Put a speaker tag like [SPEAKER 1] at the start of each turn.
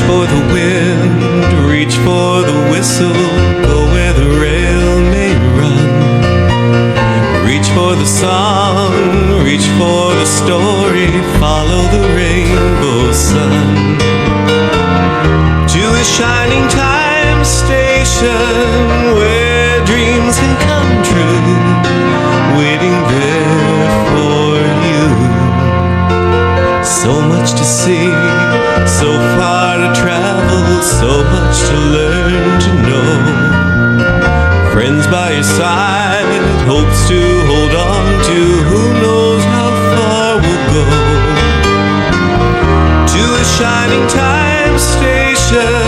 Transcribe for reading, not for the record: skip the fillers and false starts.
[SPEAKER 1] for the wind, reach for the whistle, go where the rail may run. Reach for the song, reach for the story, follow the rainbow sun. To a shining time station where dreams can come true, waiting there for you. So much to see, so far to travel, so much to learn to know. Friends by your side, hopes to hold on to, who knows how far we'll go. To a shining time station